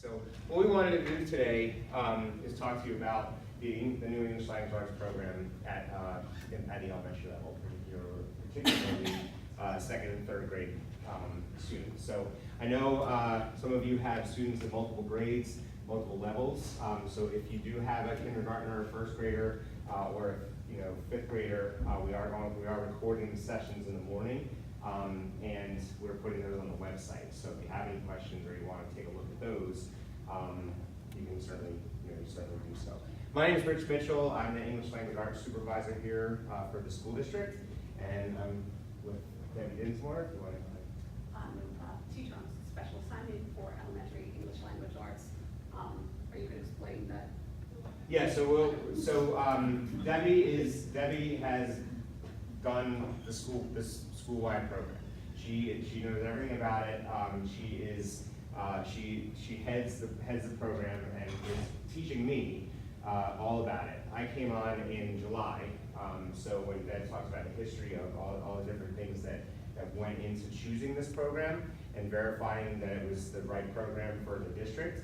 So what we wanted to do today is talk to you about the new English Language Arts program at the elementary level, particularly second and third grade students. So I know some of you have students at multiple grades, multiple levels. So if you do have a kindergartner or first grader or fifth grader, we are recording the sessions in the morning. And we're putting those on the website. So if you have any questions or you want to take a look at those, you can certainly, certainly do so. My name is Rich Mitchell. I'm the English Language Arts Supervisor here for the school district, and I'm with Debbie Dinsmore. If you want to I'm a teacher on special assignment for elementary English language arts. Are you going to explain that? Yeah. Debbie has done the schoolwide program. She knows everything about it. She heads the program and is teaching me all about it. I came on in July, so when Deb talks about the history of all the different things that went into choosing this program and verifying that it was the right program for the district,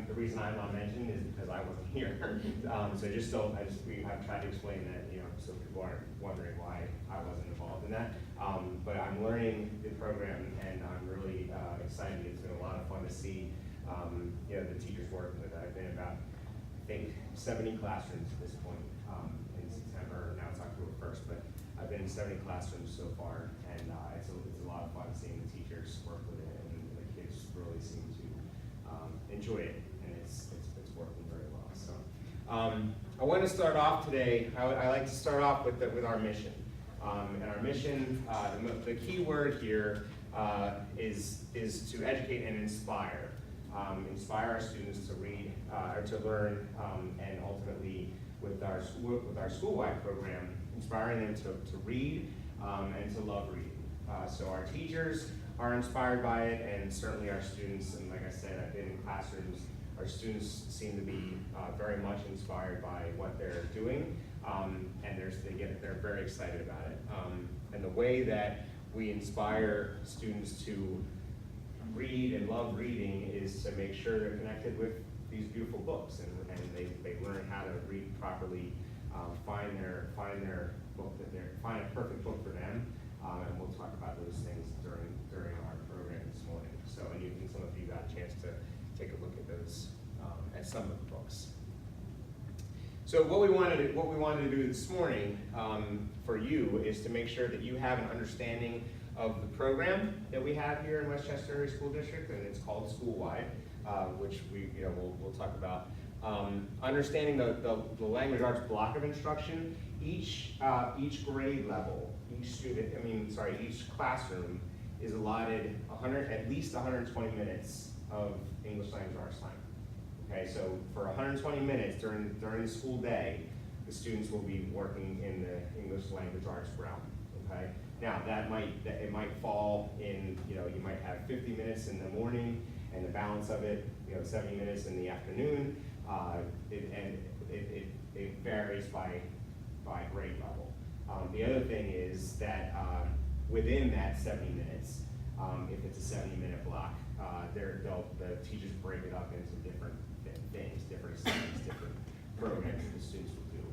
the reason I'm not mentioned is because I wasn't here. I've tried to explain that, so people aren't wondering why I wasn't involved in that. But I'm learning the program, and I'm really excited. It's been a lot of fun to see, the teachers working with it. I've been about, I think, 70 classrooms at this point in September. Now it's October 1st, but I've been in 70 classrooms so far, and it's a lot of fun seeing the teachers work with it, and the kids really seem to enjoy it, and it's working very well. So I want to start off today. I like to start off with our mission, and our mission. The key word here is to educate and inspire. Inspire our students to read or to learn, and ultimately with our schoolwide program, inspiring them to read and to love reading. So our teachers are inspired by it, and certainly our students. And like I said, I've been in classrooms. Our students seem to be very much inspired by what they're doing, and they're very excited about it. And the way that we inspire students to read and love reading is to make sure they're connected with these beautiful books, and they learn how to read properly, find a perfect book for them, and we'll talk about those things during our program this morning. So, and some of you got a chance to take a look at those, at some of the books. So what we wanted to do this morning for you is to make sure that you have an understanding of the program that we have here in Westchester Area School District, and it's called Schoolwide, which we'll talk about. Understanding the language arts block of instruction. Each grade level, each classroom is allotted at least 120 minutes of English language arts time. Okay, so for 120 minutes during the school day, the students will be working in the English language arts realm. Okay, now it might fall in, you might have 50 minutes in the morning, and the balance of it, 70 minutes in the afternoon. It varies by grade level. The other thing is that within that 70 minutes, if it's a 70-minute block, the teachers break it up into different things, different assignments, different programs that the students will do.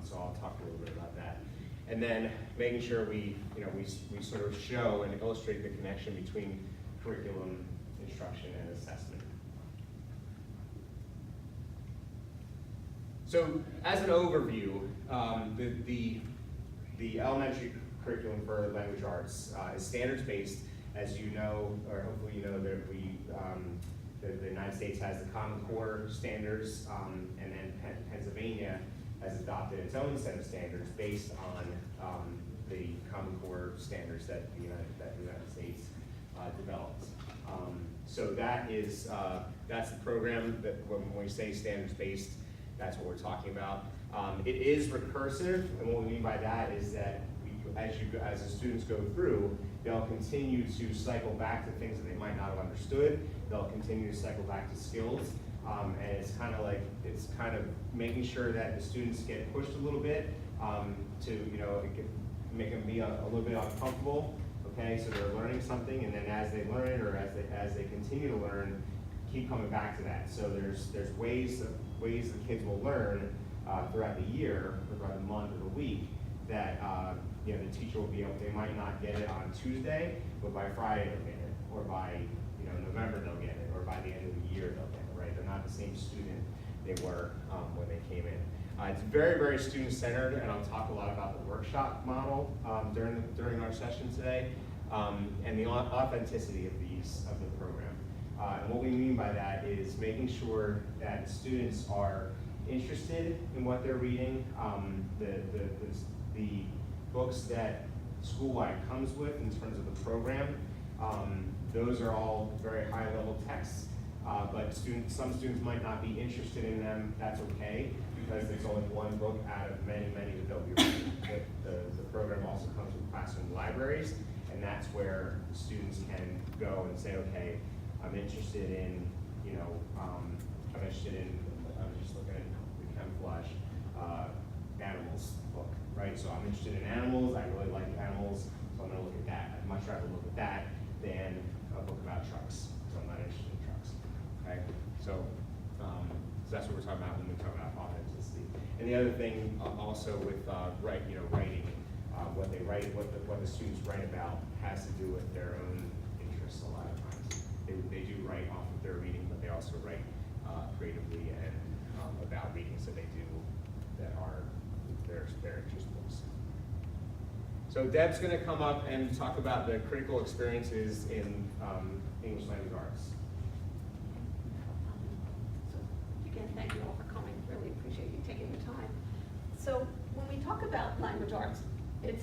So I'll talk a little bit about that. And then making sure we sort of show and illustrate the connection between curriculum, instruction, and assessment. So as an overview, the elementary curriculum for language arts is standards-based. As you know, or hopefully you know, that the United States has the Common Core standards, and then Pennsylvania has adopted its own set of standards based on the Common Core standards that the United States developed. So that's the program that when we say standards-based, that's what we're talking about. It is recursive, and what we mean by that is that as the students go through, they'll continue to cycle back to things that they might not have understood. They'll continue to cycle back to skills, and it's kind of making sure that the students get pushed a little bit to make them be a little bit uncomfortable, okay? So they're learning something, and then as they learn it, or as they continue to learn, keep coming back to that. So there's ways the kids will learn throughout the year, or throughout the month or the week, that you know, the teacher will be able, they might not get it on Tuesday, but by Friday they'll get it, or by, you know, November they'll get it, or by the end of the year they'll get it, right? They're not the same student they were when they came in. It's very, very student-centered, and I'll talk a lot about the workshop model during our session today, and the authenticity of the program. And what we mean by that is making sure that students are interested in what they're reading. The books that Schoolwide comes with in terms of the program, those are all very high-level texts, but some students might not be interested in them. That's okay, because there's only one book out of many that they'll be reading. The program also comes with classroom libraries, and that's where students can go and say, okay, I'm interested in, you know, I'm interested in, I was just looking at the camouflage animals book, right? So I'm interested in animals, I really like animals, so I'm gonna look at that. I'd much rather look at that than a book about trucks, so I'm not interested in trucks, okay? So that's what we're talking about when we talk about authenticity. And the other thing also with writing, what they write, what the students write about has to do with their own interests a lot of times. They do write off of their reading, but they also write creatively and about readings that they do that are their interest books. So Deb's going to come up and talk about the critical experiences in English language arts. So again, thank you all for coming. Really appreciate you taking the time. So when we talk about language arts, it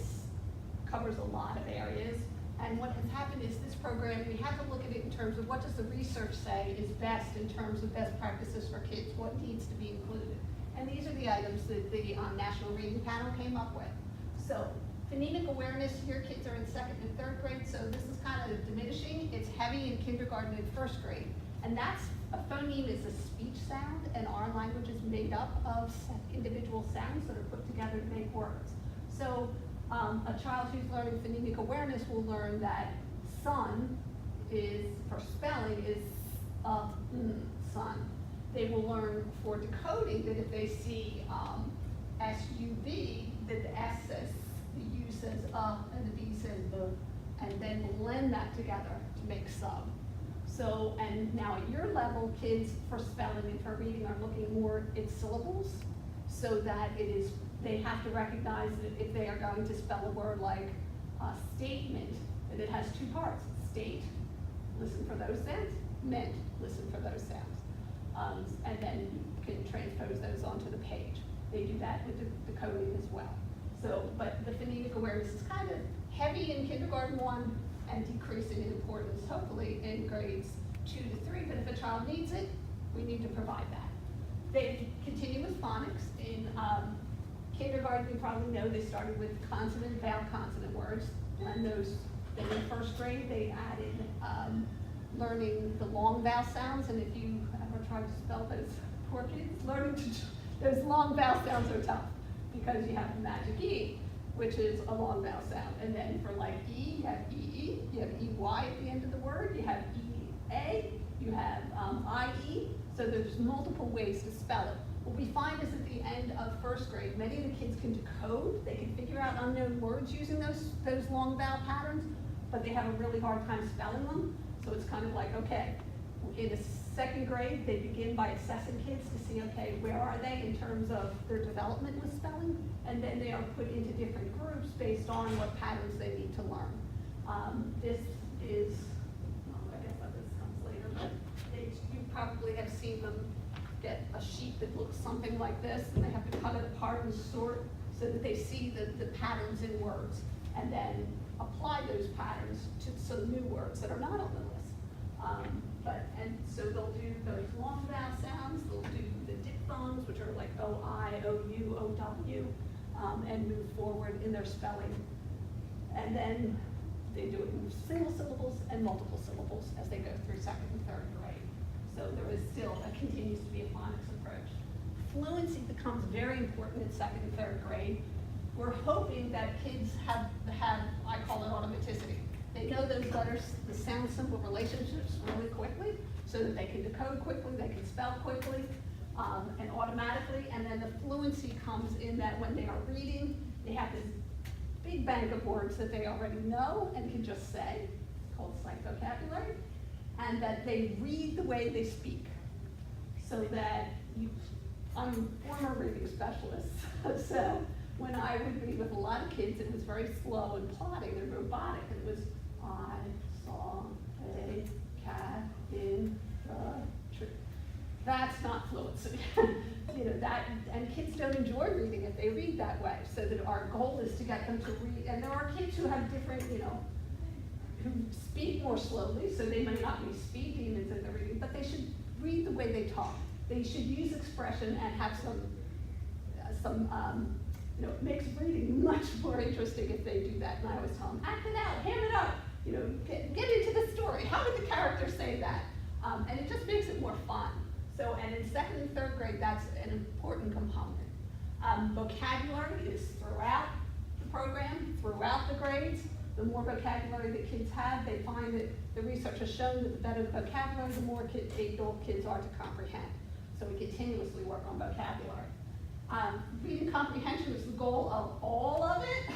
covers a lot of areas. And what has happened is this program, we have to look at it in terms of what does the research say is best in terms of best practices for kids, what needs to be included. And these are the items that the National Reading Panel came up with. So phonemic awareness, here kids are in 2nd and 3rd grade, so this is kind of diminishing. It's heavy in kindergarten and 1st grade. And that's, a phoneme is a speech sound, and our language is made up of individual sounds that are put together to make words. So a child who's learning phonemic awareness will learn that sun is, for spelling, is sun. They will learn for decoding that if they see S-U-B, that the S says, the U says and the B says and then blend that together to make sub. So, and now at your level, kids for spelling and for reading are looking more at syllables, so that it is, they have to recognize that if they are going to spell a word like statement, that it has 2 parts. State, listen for those sounds. Meant, listen for those sounds. And then you can transpose those onto the page. They do that with the decoding as well. So, but the phonemic awareness is kind of heavy in kindergarten 1 and decreasing in importance, hopefully, in grades 2 to 3. But if a child needs it, we need to provide that. They continue with phonics. In kindergarten, you probably know they started with consonant, vowel, consonant words. And those, then in 1st grade, they added learning the long vowel sounds. And if you ever try to spell those poor kids, learning those long vowel sounds are tough because you have the magic E, which is a long vowel sound. And then for like E, you have EE, you have EY at the end of the word, you have EA, you have IE. So there's multiple ways to spell it. What we find is at the end of 1st grade, many of the kids can decode, they can figure out unknown words using those long vowel patterns, but they have a really hard time spelling them. So it's kind of like, okay, in the 2nd grade, they begin by assessing kids to see, okay, where are they in terms of their development with spelling? And then they are put into different groups based on what patterns they need to learn. This is, well, I guess this comes later, but you probably have seen them get a sheet that looks something like this, and they have to cut it apart and sort so that they see the patterns in words, and then apply those patterns to some new words that are not on the list. And so they'll do those long vowel sounds, they'll do the diphthongs, which are like O-I, O-U, O-W, and move forward in their spelling. And then they do it in single syllables and multiple syllables as they go through 2nd and 3rd grade. So there is still, continues to be a phonics approach. Fluency becomes very important in 2nd and 3rd grade. We're hoping that kids have, I call it automaticity. those letters, the sound symbol relationships really quickly, so that they can decode quickly, they can spell quickly, and automatically. And then the fluency comes in that when they are reading, they have this big bank of words that they already know and can just say. It's called sight vocabulary. And that they read the way they speak. So that I'm a former reading specialist, so when I would read with a lot of kids, it was very slow and plodding and robotic. It was, I saw a cat in the tree. That's not fluency. You know, that, and kids don't enjoy reading if they read that way. So that our goal is to get them to read, and there are kids who have different, you know, who speak more slowly, so they might not be speed demons in their reading, but they should read the way they talk. They should use expression and have some you know, it makes reading much more interesting if they do that. And I always tell them, act it out, ham it up, you know, get into the story. How did the character say that? And it just makes it more fun. So, and in second and third grade, that's an important component. Vocabulary is throughout the program, throughout the grades. The more vocabulary that kids have, they find that the research has shown that the better the vocabulary, the more adult kids are to comprehend. So we continuously work on vocabulary. Reading comprehension is the goal of all of it,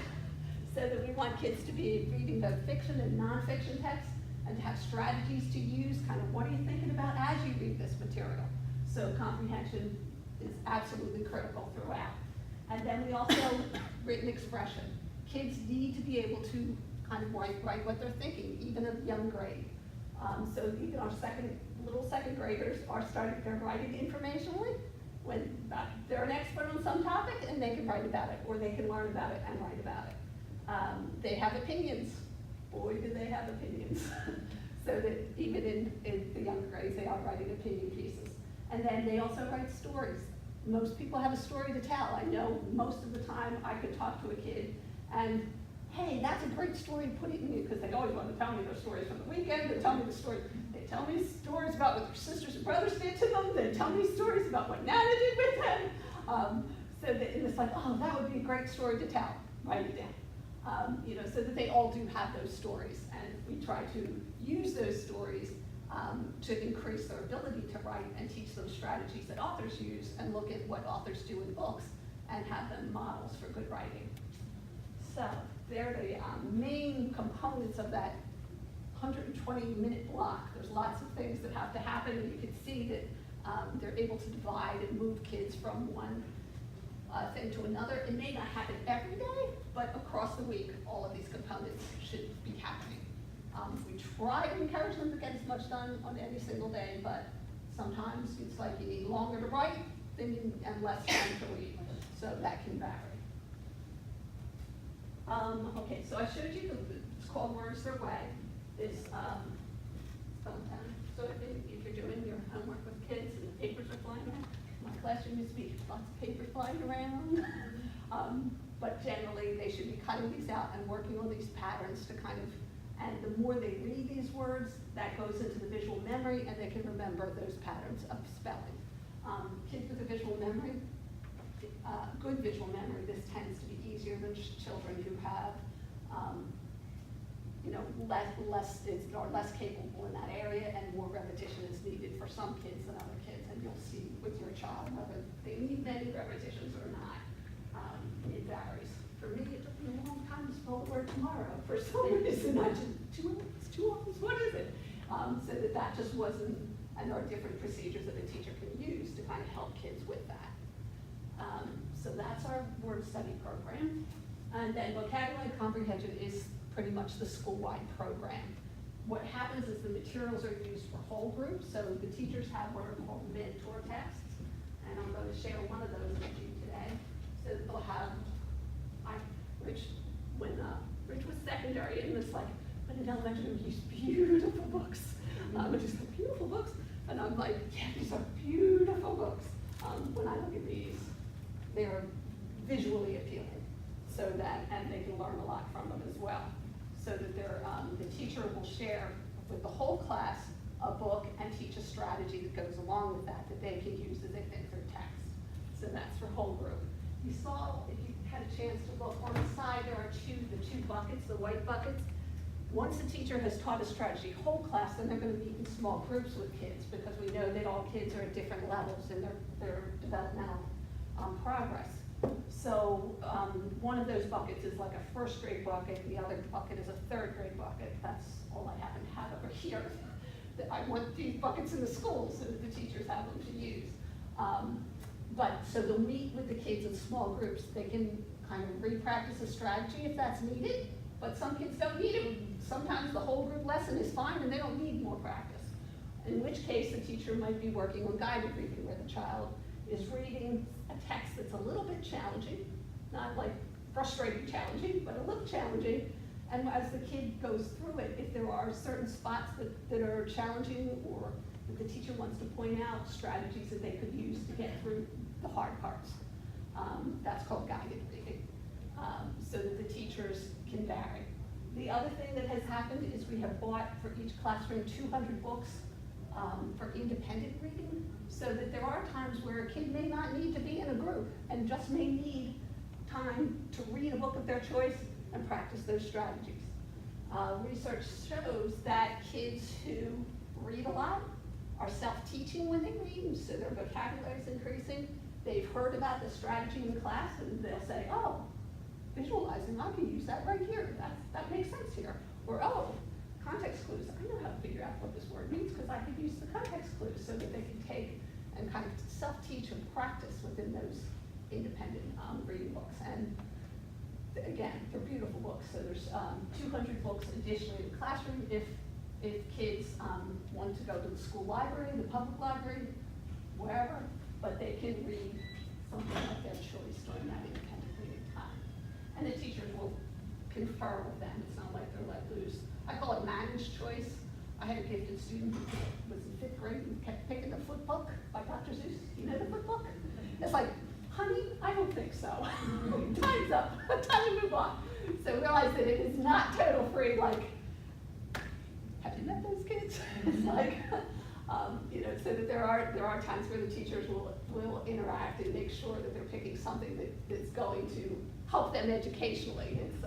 so that we want kids to be reading both fiction and nonfiction texts, and to have strategies to use, kind of what are you thinking about as you read this material. So comprehension is absolutely critical throughout. And then we also, written expression. Kids need to be able to kind of write what they're thinking, even at young grade. So even our little second graders are they're writing informationally, when they're an expert on some topic and they can write about it, or they can learn about it and write about it. They have opinions. Boy, do they have opinions. So that even in the younger grades, they are writing opinion pieces. And then they also write stories. Most people have a story to tell. I know most of the time I could talk to a kid and, hey, that's a great story, put it in you, because they always want to tell me their stories from the weekend. They tell me the story. They tell me stories about what their sisters and brothers did to them. They tell me stories about what Nana did with them. So that it's like, oh, that would be a great story to tell. Write it down. You know, so that they all do have those stories, and we try to use those stories to increase their ability to write and teach them strategies that authors use, and look at what authors do in books and have them models for good writing. So they're the main components of that 120-minute block. There's lots of things that have to happen, and you can see that they're able to divide and move kids from one thing to another. It may not happen every day, but across the week, all of these components should be happening. We try to encourage them to get as much done on any single day, but sometimes it's like you need longer to write and less time to read, so that can vary. Okay, so I showed you it's called Words Their Way. This spelling time. So if you're doing your homework with kids and the papers are flying around, my classroom used to be lots of paper flying around. But generally they should be cutting these out and working on these patterns to kind of, and the more they read these words, that goes into the visual memory, and they can remember those patterns of spelling. Kids with a visual memory, good visual memory, this tends to be easier than children who have, you know, are less capable in that area, and more repetition is needed for some kids than other kids. And you'll see with your child whether they need many repetitions or not. It varies. For me, it took me a long time to spell the word tomorrow. For some reason, I just, 2 hours, 2 hours, what is it? So that just wasn't, and there are different procedures that a teacher can use to kind of help kids with that. So that's our word study program. And then vocabulary comprehension is pretty much the school-wide program. What happens is the materials are used for whole groups, so the teachers have what are called mentor texts, and I'm going to share one of those with you today. So they'll have, when Rich was secondary, and it's like, but in elementary we use beautiful books. Just like, beautiful books, and I'm like, yeah, these are beautiful books. When I look at these, they're visually appealing, so that, and they can learn a lot from them as well. So that they're, the teacher will share with the whole class a book and teach a strategy that goes along with that they can use as they think through text. So that's for whole group. You saw, if you had a chance to look on the side, there are the two buckets, the white buckets. Once a teacher has taught a strategy whole class, then they're going to meet in small groups with kids, because we know that all kids are at different levels in their developmental progress. So one of those buckets is like a first grade bucket, the other bucket is a third grade bucket. That's all I happen to have over here. I want these buckets in the schools so that the teachers have them to use. So they'll meet with the kids in small groups. They can kind of re-practice a strategy if that's needed, but some kids don't need it. Sometimes the whole group lesson is fine and they don't need more practice. In which case the teacher might be working on guided reading, where the child is reading a text that's a little bit challenging, not like frustrating challenging, but a little challenging. And as the kid goes through it, if there are certain spots that are challenging, or that the teacher wants to point out strategies that they could use to get through the hard parts, that's called guided reading, so that the teachers can vary. The other thing that has happened is we have bought for each classroom 200 books for independent reading, so that there are times where a kid may not need to be in a group and just may need time to read a book of their choice and practice those strategies. Research shows that kids who read a lot are self-teaching when they read, so their vocabulary is increasing. They've heard about the strategy in class and they'll say, oh, visualizing, I can use that right here. That makes sense here. Or, oh, context clues, I know how to figure out what this word means because I can use the context clues, so that they can take and kind of self-teach and practice within those independent reading books. And again, they're beautiful books. So there's 200 books additionally in the classroom if kids want to go to the school library, the public library, wherever, but they can read something of their choice during that independent reading time. And the teachers will confer with them. It's not like they're let loose. I call it managed choice. I had a gifted student who was in 5th grade and kept picking the foot book by Dr. Seuss. You know the foot book? It's like, honey, I don't think so. Time's up. Time to move on. So realize that it is not total free. Like, have you met those kids? It's like, so that there are times where the teachers will interact and make sure that they're picking something that is going to help them educationally. It's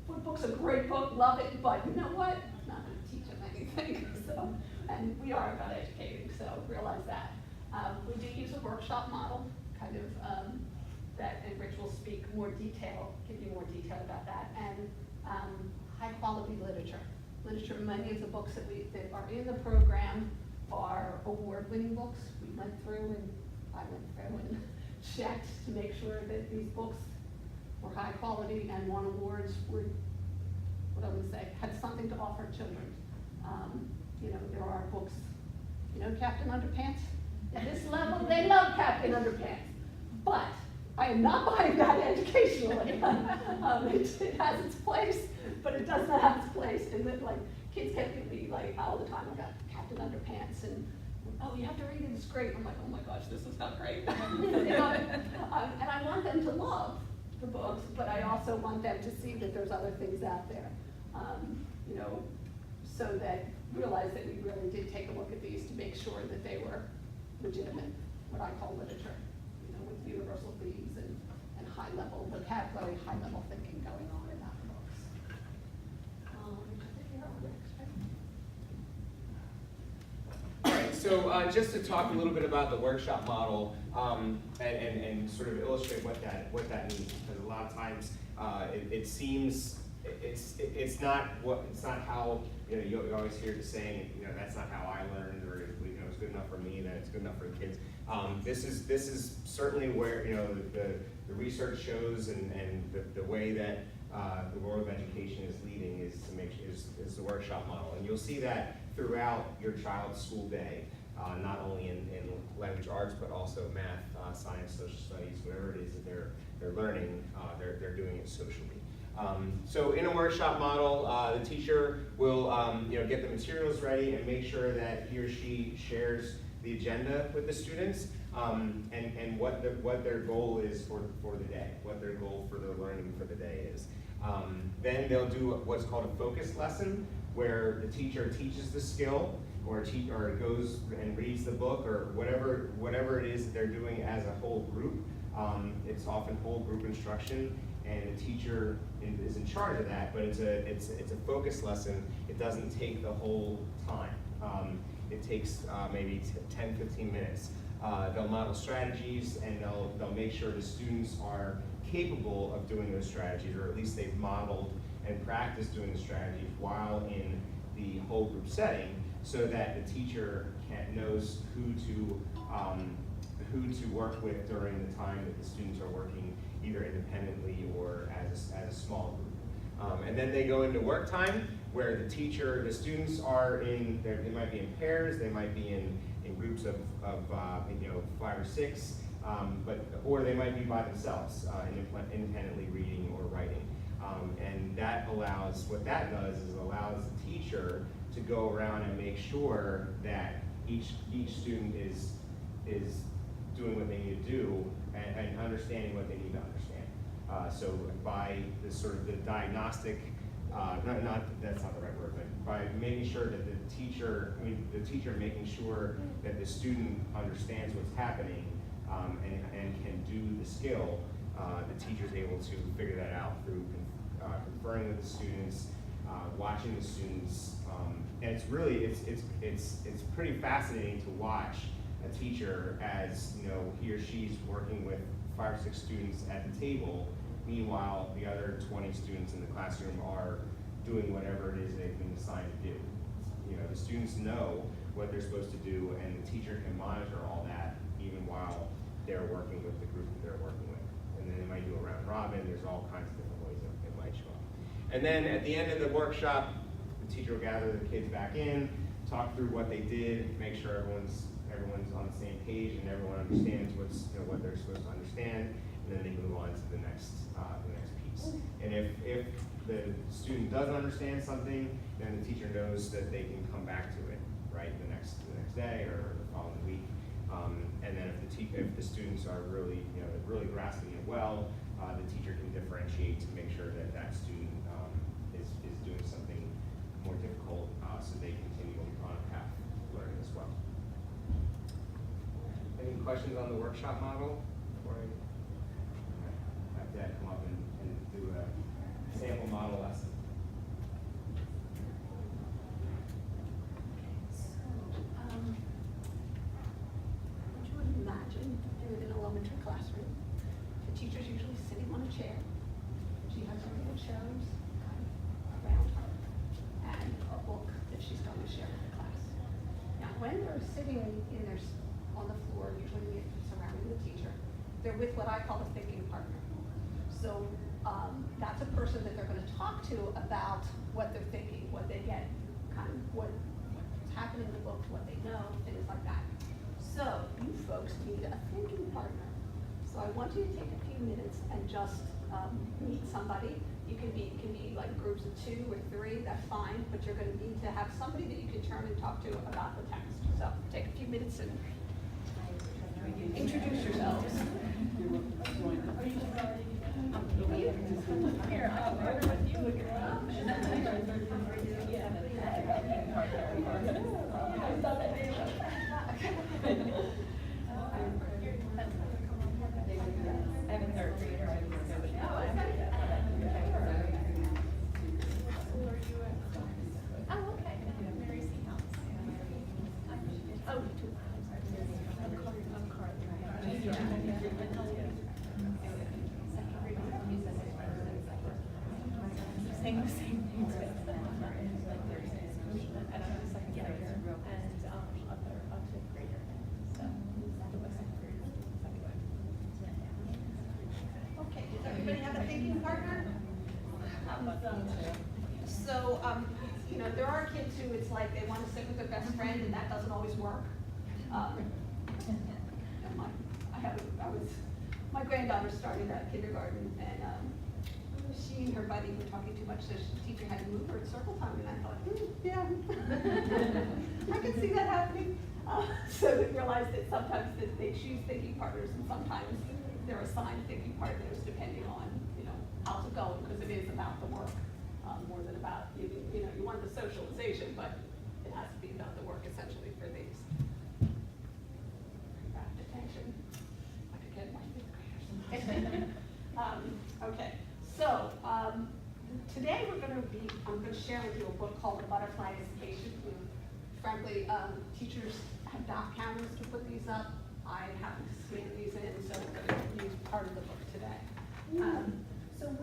foot book's a great book, love it, but you know what? It's not going to teach them anything. So, and we are about educating, so realize that. We do use a workshop model, kind of, that, and Rich will speak more detail, give you more detail about that, and high quality literature. Many of the books that are in the program are award-winning books. We went through and I went through and checked to make sure that these books were high quality and won awards, were, what I would say, had something to offer children. There are books, Captain Underpants. At this level, they love Captain Underpants. But I am not buying that educationally. It has its place, but it does not have its place. And then, kids get me all the time about Captain Underpants, and oh, you have to read it, it's great. I'm like, oh my gosh, this is not great. And I want them to love the books, but I also want them to see that there's other things out there. So that realize that we really did take a look at these to make sure that they were legitimate, what I call literature, with universal themes and high-level vocabulary, high-level thinking going on in that books. All right, so just to talk a little bit about the workshop model and sort of illustrate what that means, because a lot of times it seems it's not how you always hear the saying, that's not how I learned, or it's good enough for me, that it's good enough for the kids. This is certainly where the research shows, and the way that the world of education is leading is the workshop model, and you'll see that throughout your child's school day, not only in language arts but also math, science, social studies, whatever it is that they're learning, they're doing it socially. So in a workshop model, the teacher will get the materials ready and make sure that he or she shares the agenda with the students, and what their goal is for the day, what their goal for their learning for the day is. Then they'll do what's called a focus lesson, where the teacher teaches the skill, or goes and reads the book, or whatever it is that they're doing as a whole group. It's often whole group instruction. and the teacher is in charge of that, but it's a focus lesson. It doesn't take the whole time. It takes maybe 10-15 minutes. They'll model strategies, and they'll make sure the students are capable of doing those strategies, or at least they've modeled and practiced doing the strategies while in the whole group setting, so that the teacher knows who to work with during the time that the students are working either independently or as a small group. And then they go into work time, where the students are they might be in pairs, they might be in groups of 5 or 6, or they might be by themselves, independently reading or writing. And what that does is allows the teacher to go around and make sure that each student is doing what they need to do and understanding what they need to understand. So by the sort of the diagnostic, that's not the right word, but by making sure that the teacher making sure that the student understands what's happening and can do the skill, the teacher's able to figure that out through conferring with the students, watching the students, and it's really it's pretty fascinating to watch a teacher as he or she's working with 5 or 6 students at the table. Meanwhile, the other 20 students in the classroom are doing whatever it is they've been assigned to do. The students know what they're supposed to do, and the teacher can monitor all that even while they're working with the group that they're working with. And then they might do a round robin. There's all kinds of different ways that it might show up. And then at the end of the workshop, the teacher will gather the kids back in, talk through what they did, make sure everyone's on the same page and everyone understands what they're supposed to understand, and then they move on to the next piece. And if the student doesn't understand something, then the teacher knows that they can come back to it, right, the next day or the following week. And then if the students are really grasping it well, the teacher can differentiate to make sure that that student is doing something more difficult, so they continue on a path of learning as well. Any questions on the workshop model before I have Dad come up and do a sample model lesson? What you would imagine in an elementary classroom, the teacher's usually sitting on a chair. She has her little cherubs around her and a book that she's going to share with the class. Now, when they're sitting on the floor, usually surrounding the teacher, they're with what I call a thinking partner. So that's a person that they're going to talk to about what they're thinking, what they get, kind of what's happening in the book, what they know, things like that. So you folks need a thinking partner. So I want you to take a few minutes and just meet somebody. It can be like groups of 2 or 3, that's fine, but you're going to need to have somebody that you can turn and talk to about the text. So take a few minutes and introduce yourselves. Here, I'll order with you. I have a 3rd grader. Oh, okay. Mary C. House. Oh, Saying the same things with them. I don't have a 2nd grader and a 5th grader. So my 2nd grader is the 2nd one. okay. Does everybody have a thinking partner? So, there are kids who it's like they want to sit with their best friend, and that doesn't always work. My granddaughter started kindergarten, and she and her buddy were talking too much, so the teacher had to move her at circle time, and I thought, yeah, I can see that happening. So we realized that sometimes they choose thinking partners, and sometimes they're assigned thinking partners depending on how's it going, because it is about the work more than about you want the socialization, but it has to be about the work essentially for these. Attention. I could get my 5th graders. Okay, share with you a book called The Butterfly Education. Frankly, teachers have doc cameras to put these up. I happen to scan these in, so I'm going to use part of the book today. So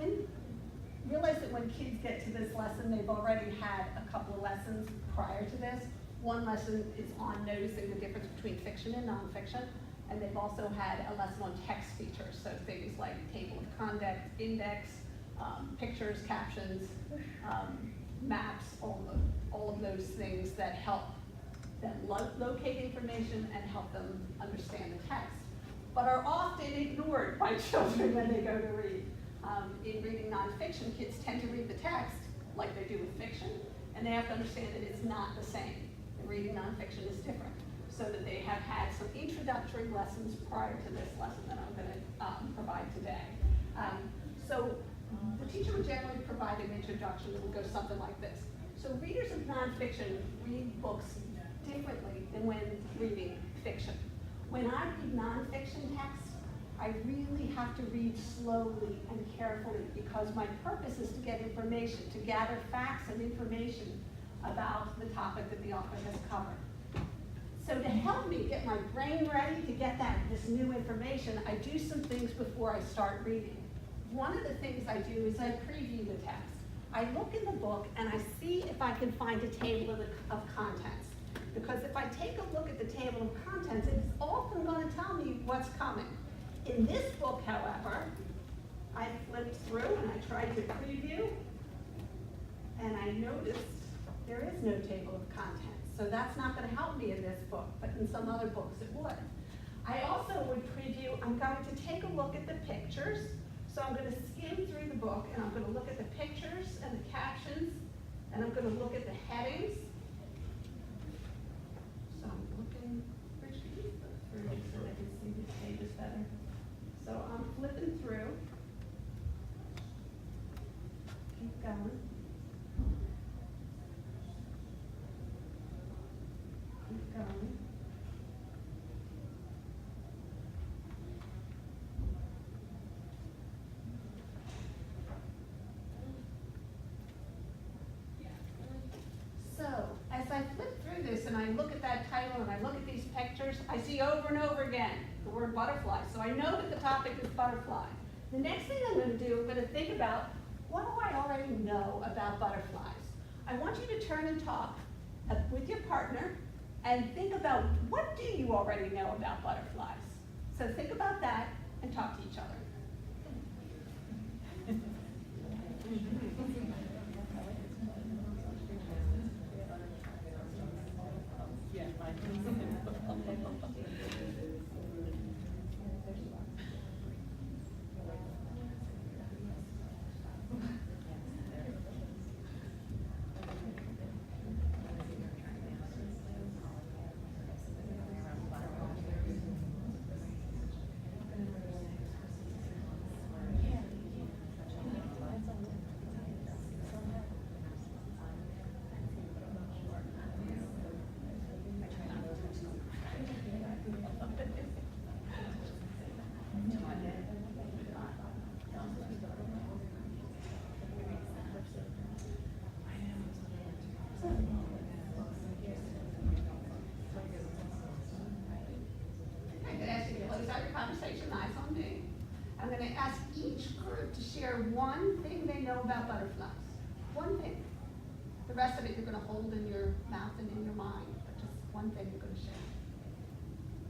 realize that when kids get to this lesson, they've already had a couple of lessons prior to this. One lesson is on noticing the difference between fiction and nonfiction, and they've also had a lesson on text features, so things like table of conduct, index, pictures, captions, maps, all of those things that help them locate information and help them understand the text, but are often ignored by children when they go to read. In reading nonfiction, kids tend to read the text like they do with fiction, and they have to understand that it's not the same. And reading nonfiction is different, so that they have had some introductory lessons prior to this lesson that I'm going to provide today. So the teacher would generally provide an introduction that would go something like this. So readers of nonfiction read books differently than when reading fiction. When I read nonfiction text, I really have to read slowly and carefully because my purpose is to get information, to gather facts and information about the topic that the author has covered. So to help me get my brain ready to get this new information, I do some things before I start reading. One of the things I do is I preview the text. I look in the book and I see if I can find a table of contents. Because if I take a look at the table of contents, it's often going to tell me what's coming. In this book, however, I flipped through and I tried to preview, and I noticed there is no table of contents. So that's not going to help me in this book, but in some other books it would. I also would preview, I'm going to take a look at the pictures. So I'm going to skim through the book and I'm going to look at the pictures and the captions, and I'm going to look at the headings. So I'm looking through so I can see the pages better. So I'm flipping through. Keep going. Keep going. So as I flip through this and I look at that title and I look at these pictures, I see over and over again the word butterfly. So I know that the topic is butterfly. The next thing I'm going to do, I'm going to think about, what do I already know about butterflies? I want you to turn and talk with your partner and think about, what do you already know about butterflies? So think about that and talk to each other. I'm going to ask each group to share one thing they know about butterflies. One thing. The rest of it you're going to hold in your mouth and in your mind, but just one thing you're going to share.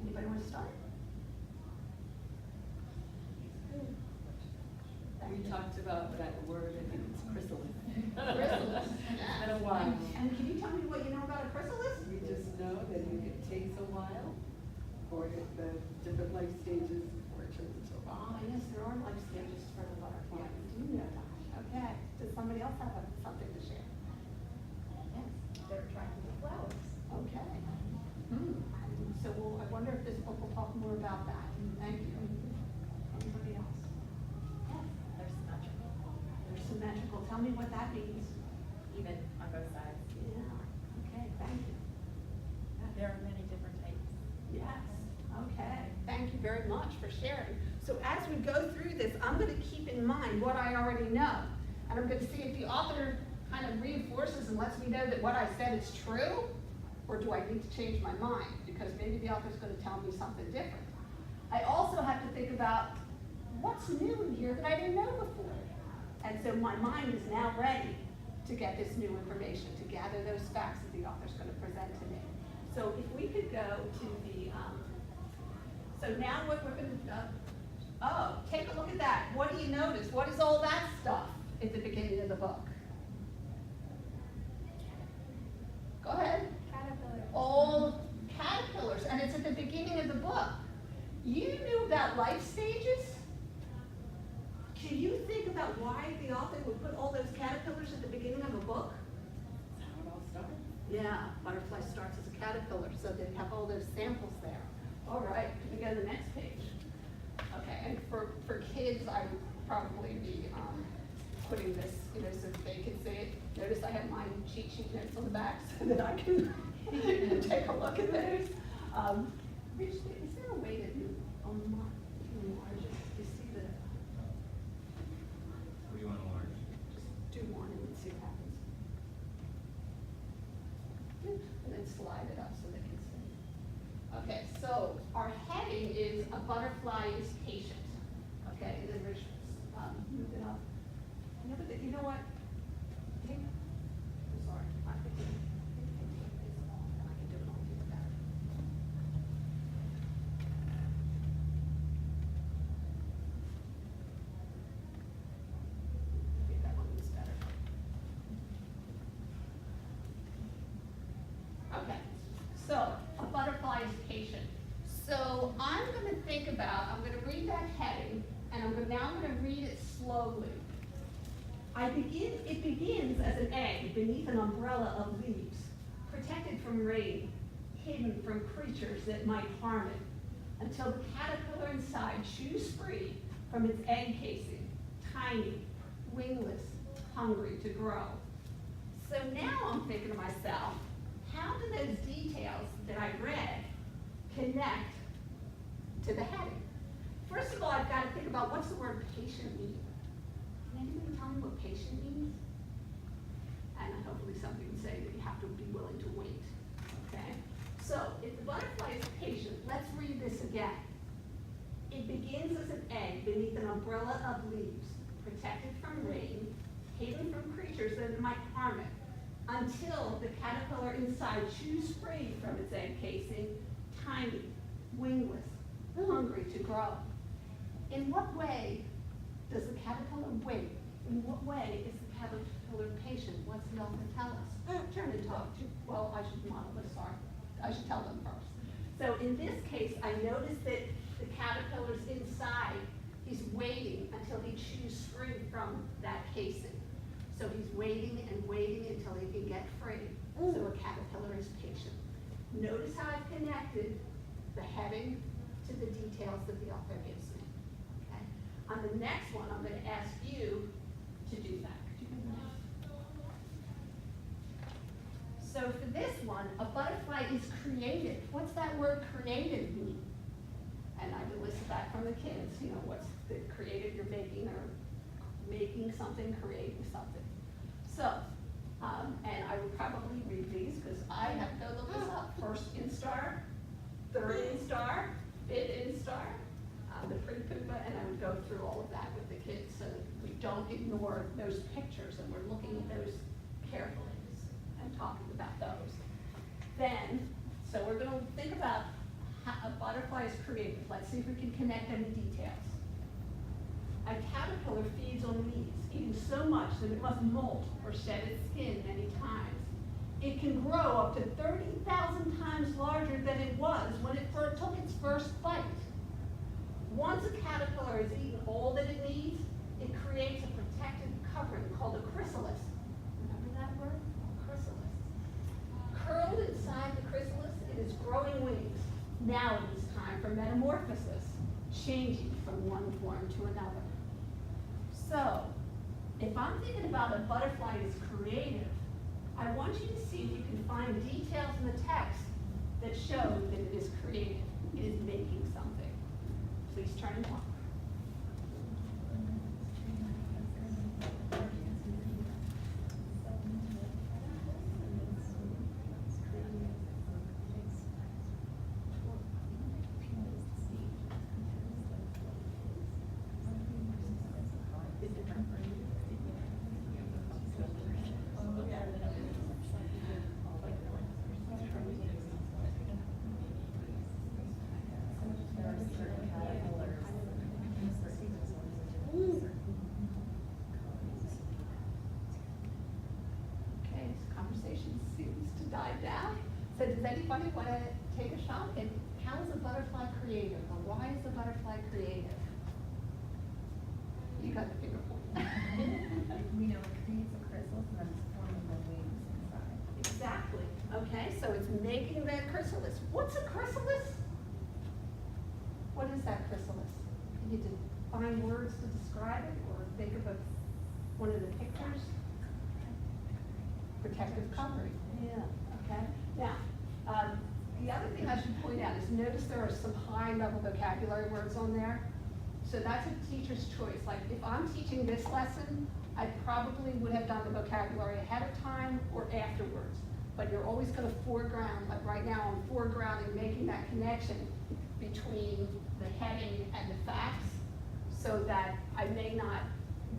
Anybody want to start? We talked about that word, I think it's chrysalis. Chrysalis. It's been a while. And can you tell me what you know about a chrysalis? We just know that it takes a while for the different life stages for children to Oh, yes, there are life stages for the butterfly. We do know that. Okay. Does somebody else have something to share? Yes. They're attracted to flowers. Okay. So I wonder if this book will talk more about that. Thank you. Anybody else? Yes. They're symmetrical. They're symmetrical. Tell me what that means. Even on both sides. Yeah. Okay, thank you. There are many different types. Yes. Okay. Thank you very much for sharing. So as we go through this, I'm going to keep in mind what I already know. And I'm going to see if the author kind of reinforces and lets me know that what I said is true? Or do I need to change my mind? Because maybe the author's gonna tell me something different. I also have to think about what's new in here that I didn't know before. And so my mind is now ready to get this new information, to gather those facts that the author's gonna present to me. So if we could go to the, so now what we're gonna, oh, take a look at that. What do you notice? What is all that stuff at the beginning of the book? Go ahead. Caterpillar. All caterpillars, and it's at the beginning of the book. You knew about life stages? Can you think about why the author would put all those caterpillars at the beginning of a book? That's how it all started. Yeah, butterfly starts as a caterpillar, so they have all those samples there. All right, can we go to the next page? Okay, and for kids, I would probably be putting this, so that they can see it. Notice I have my cheat sheet notes on the back so that I can take a look at those. Rich, is there a way to enlarge it? You see the, What do you want to learn? just do one and see what happens. And then slide it up so they can see. Okay, so our heading is A Butterfly is Patient. Okay, and then Rich, move it up. Yeah, but you know what? I'm sorry, I can do it. I can do it all together. I think that one is better. Okay, so a butterfly is patient. So I'm going to think about, I'm going to read that heading, and now I'm going to read it slowly. It begins as an egg beneath an umbrella of leaves, protected from rain, hidden from creatures that might harm it, until the caterpillar inside chews free from its egg casing, tiny, wingless, hungry to grow. So now I'm thinking to myself, how do those details that I read connect to the heading? First of all, I've got to think about what's the word patient mean? Can anybody tell me what patient means? And hopefully somebody can say that you have to be willing to wait, okay? So if the butterfly is patient, let's read this again. It begins as an egg beneath an umbrella of leaves, protected from rain, hidden from creatures that might harm it, until the caterpillar inside chews free from its egg casing, tiny, wingless, hungry to grow. In what way does the caterpillar wait? In what way is the caterpillar patient? What's the author tell us? Turn and talk to, well, I should model this, sorry. I should tell them first. So in this case, I noticed that the caterpillar's inside, he's waiting until he chews free from that casing. So he's waiting and waiting until he can get free. So a caterpillar is patient. Notice how I've connected the heading to the details that the author gives me. Okay? On the next one, I'm going to ask you to do that. Could you do that? So for this one, a butterfly is creative. What's that word creative mean? And I would listen back from the kids, what's the creative you're making, or making something, creating something. So, and I would probably read these because I have to go look this up. First instar, third instar, fifth instar, the pretty pupa, and I would go through all of that with the kids so that we don't ignore those pictures and we're looking at those carefully and talking about those. Then, so we're going to think about how a butterfly is created. Let's see if we can connect any details. A caterpillar feeds on leaves, eating so much that it must molt or shed its skin many times. It can grow up to 30,000 times larger than it was when it took its first bite. Once a caterpillar has eaten all that it needs, it creates a protective covering called a chrysalis. Remember that word? Chrysalis. Curled inside the chrysalis, it is growing wings. Now it is time for metamorphosis, changing from one form to another. So, if I'm thinking about a butterfly as creative, I want you to see if you can find details in the text that show that it is creative, it is making something. Please turn and walk. died down. So does anybody want to take a shot? And how is a butterfly creative, or why is a butterfly creative? You got the finger point. We know it creates a chrysalis and then it's forming the wings inside. Exactly. Okay, so it's making that chrysalis. What's a chrysalis? What is that chrysalis? Can you define words to describe it, or think of one of the pictures? Protective covering. Yeah. Okay. Now, the other thing I should point out is notice there are some high-level vocabulary words on there. So that's a teacher's choice. Like if I'm teaching this lesson, I probably would have done the vocabulary ahead of time or afterwards. But you're always going to foreground, like right now I'm foregrounding, making that connection between the heading and the facts, so that I may not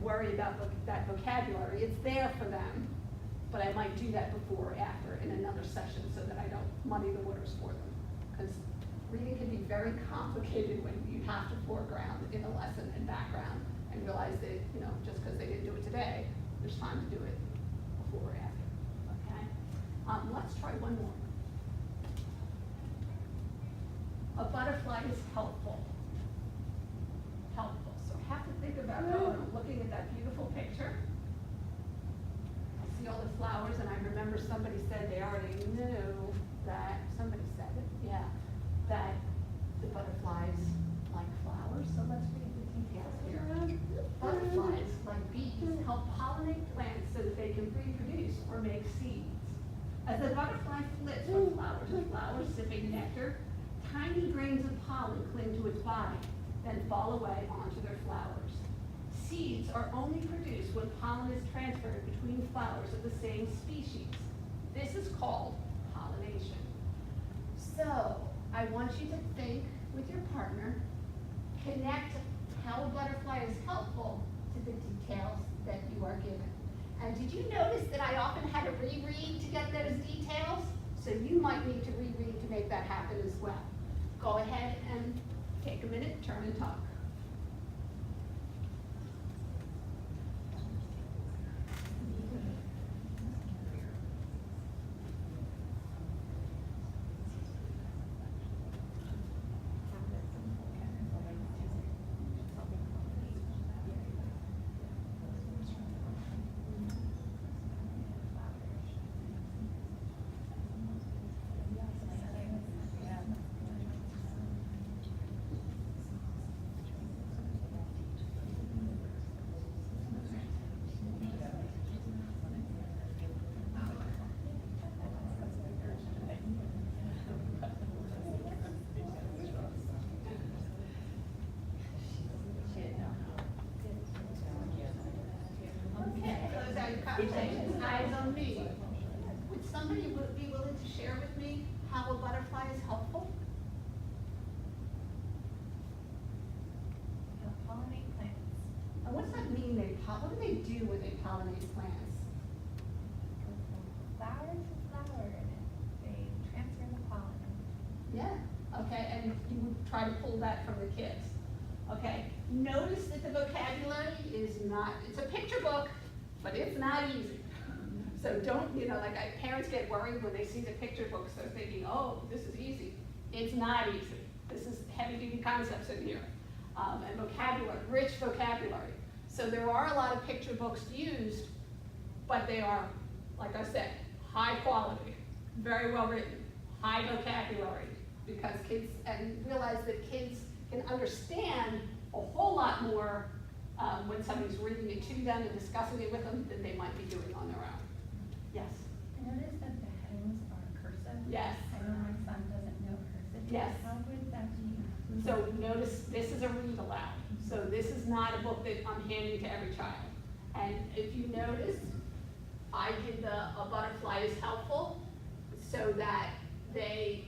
worry about that vocabulary. It's there for them, but I might do that before or after in another session so that I don't muddy the waters for them. Because reading can be very complicated when you have to foreground in a lesson and background and realize that, you know, just because they didn't do it today, there's time to do it before or after, okay? Let's try one more. A butterfly is helpful. Helpful, so I have to think about that when I'm looking at that beautiful picture. I see all the flowers, and I remember somebody said they already knew that, somebody said it, yeah, that the butterflies like flowers, so let's read the details here. Butterflies, like bees, help pollinate plants so that they can reproduce or make seeds. As the butterfly flits from flower to flower, sipping nectar, tiny grains of pollen cling to its body, then fall away onto their flowers. Seeds are only produced when pollen is transferred between flowers of the same species. This is called pollination. So, I want you to think with your partner, connect how a butterfly is helpful to the details that you are given. And did you notice that I often had to reread to get those details? So you might need to reread to make that happen as well. Go ahead and take a minute, turn and talk. Conversations, eyes on me. Would somebody be willing to share with me how a butterfly is helpful? They'll pollinate plants. And what does that mean? What do they do when they pollinate plants? Go from flower to flower and they transfer the pollen. Yeah, okay, and you would try to pull that from the kids. Okay, notice that the vocabulary is not, it's a picture book, but it's not easy. So don't, like parents get worried when they see the picture books, they're thinking, oh, this is easy. It's not easy. This is heavy duty concepts in here. And vocabulary, rich vocabulary. So there are a lot of picture books used, but they are, like I said, high quality, very well written, high vocabulary, because kids, and realize that kids can understand a whole lot more when somebody's reading it to them and discussing it with them than they might be doing on their own. Yes? I noticed that the headings are cursive. Yes. I know my son doesn't know cursive. Yes. How would that be? So notice, this is a read aloud. So this is not a book that I'm handing to every child. And if you notice, I did a butterfly is helpful so that they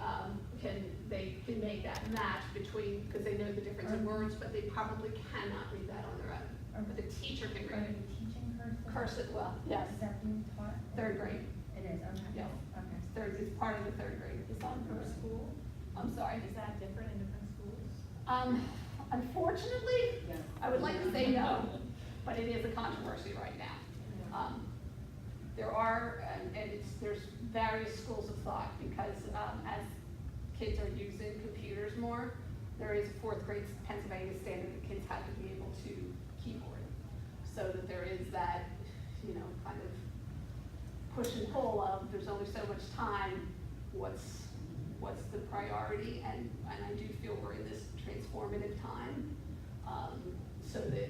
can make that match between, because they know the difference in words, but they probably cannot read that on their own. But the teacher can Are read they it. teaching cursive? Cursive, well, yes, Is that being taught? third grade. It is, okay. Yes. Okay. It's part of the third grade. It's on per school. I'm sorry. Is that different in different schools? Unfortunately, Yes. I would like to say no, but it is a controversy right now. There are, and there's various schools of thought, because as kids are using computers more, there is a fourth grade Pennsylvania standard that kids have to be able to keyboard. So that there is that, you know, kind of push and pull of, there's only so much time, what's the priority, and I do feel we're in this transformative time, so that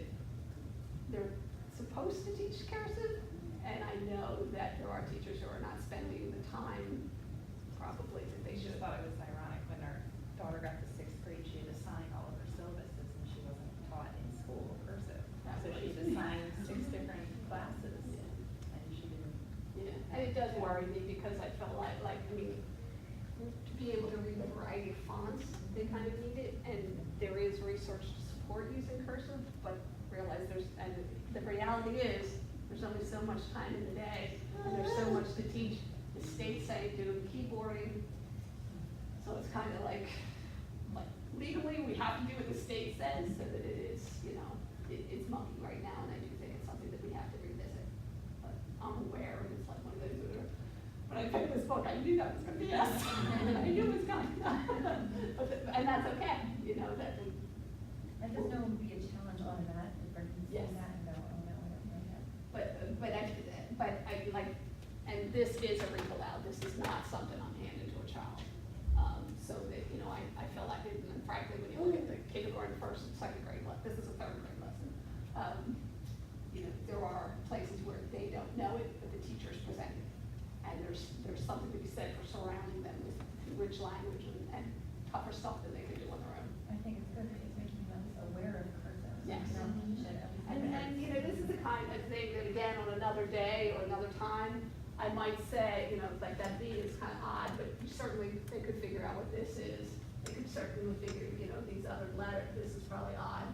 they're supposed to teach cursive, and I know that there are teachers who are not spending the time probably that they I just should. thought it was ironic when our daughter got to sixth grade, she had assigned all of her syllabuses and she wasn't taught in school cursive. So she's assigned 6 different classes and she didn't. Yeah, and it does worry me because I felt like I mean, to be able to read a variety of fonts, they kind of need it, and there is research to support using cursive, but realize and the reality is, there's only so much time in the day, and there's so much to teach. The state say doing keyboarding, so it's kind of like legally, we have to do what the state says, so that it is, you know, it's monkey right now, and I do think it's something that we have to revisit. But I'm aware, and it's like one of those that are, when I picked this book, I knew that was gonna be yes. I knew it was coming. And that's okay, you know, that we. I just know it would be a challenge on that, if we're Yes. considering that and go, oh no, I don't know that. But I like, and this is a read aloud, this is not something I'm handing to a child. So that, you know, I feel like, and frankly, when you look at the kindergarten, first and second grade, this is a third grade lesson. You know, there are places where they don't know it, but the teacher's presenting it. And there's something to be said for surrounding them with rich language and tougher stuff than they can do on their own. I think it's good because making them aware of cursive. So Yes. you know, teach it at least. And you know, this is the kind of thing that, again, on another day or another time, I might say, you know, like that B is kind of odd, but certainly they could figure out what this is. They could certainly figure, you know, these other letters, this is probably odd.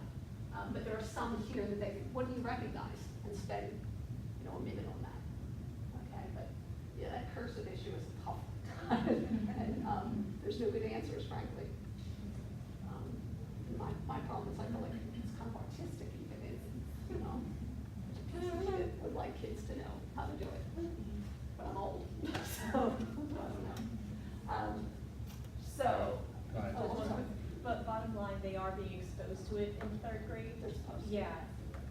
But there are some here that they, what do you recognize? And spend, you know, a minute on that. Okay, but yeah, that cursive issue is tough. And there's no good answers, frankly. My problem is I feel like it's kind of artistic even, it's, you know, I would like kids to know how to do it, but I'm old, so, I don't know. So, Go ahead. oh, I'm sorry. But bottom line, they are being exposed to it in third grade. They're supposed to. Yeah.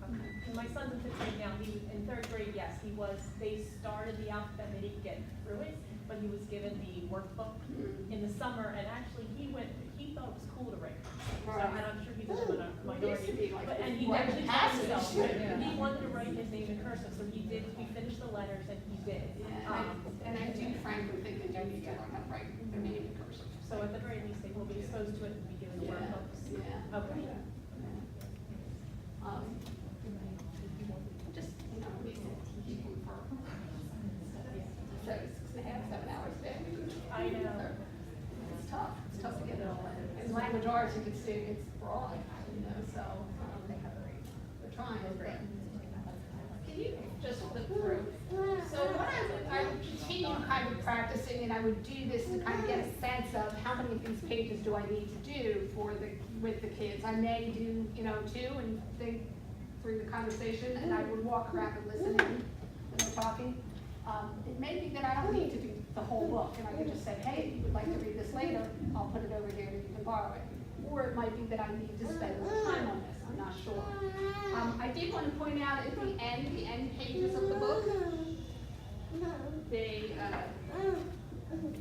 Okay. 'Cause my son's in fifth grade now, he was in third grade, yes, they started the alphabet, they didn't get through it, but he was given the workbook in the summer, and actually he thought it was cool to write. So, Right. and I'm sure he's a minority. It used to be like But, and he what, actually told passage? himself, Yeah. he wanted to write his name in cursive, so he did, he finished the letters and he did. Yeah, and I do frankly think they do need to learn how to write their name in cursive. So at the very least, they will be exposed to it and be given the workbooks. Yeah. Okay. Yeah. Just, you know, we can keep them for 6.5, 7 hours a day. I know. It's tough to get it all in. And language arts, you can see, it's broad, you know, so, they're trying, but. Can you just flip through? So what I would continue kind of practicing, and I would do this to kind of get a sense of how many of these pages do I need to do with the kids. I may do, you know, 2 and think through the conversation, and I would walk around and listen in when they're talking. It may be that I don't need to do the whole book, and I can just say, hey, if you would like to read this later, I'll put it over here and you can borrow it. Or it might be that I need to spend more time on this, I'm not sure. I did want to point out at the end pages of the book, they,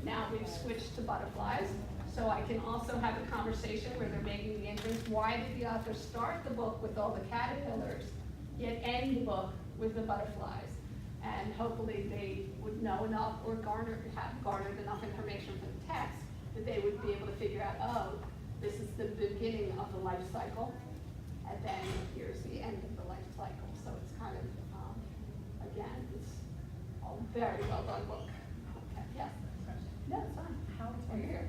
now we've switched to butterflies, so I can also have a conversation where they're making the entrance. Why did the author start the book with all the caterpillars, yet end the book with the butterflies? And hopefully they would know enough or have garnered enough information from the text that they would be able to figure out, oh, this is the beginning of the life cycle, and then here's the end of the life cycle. So it's kind of, again, it's a very well done book. Okay, yes? No, it's fine. How Oh, you're here.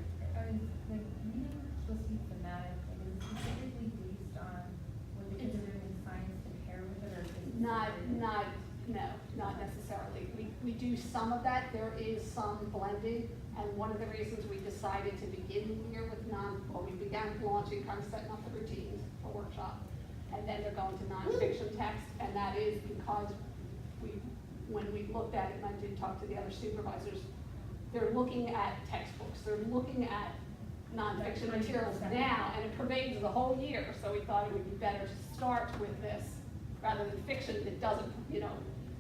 is the reading supposed to be thematic, like is it specifically based on what the kids are doing in science to pair with it, or is it? Not necessarily. We do some of that. There is some blending, and one of the reasons we decided to begin the year with we began launching, kind of setting up the routines for workshop, and then they're going to nonfiction text, and that is because when we looked at it, and I did talk to the other supervisors, they're looking at textbooks, they're looking at nonfiction materials now, and it pervades the whole year, so we thought it would be better to start with this rather than fiction that doesn't,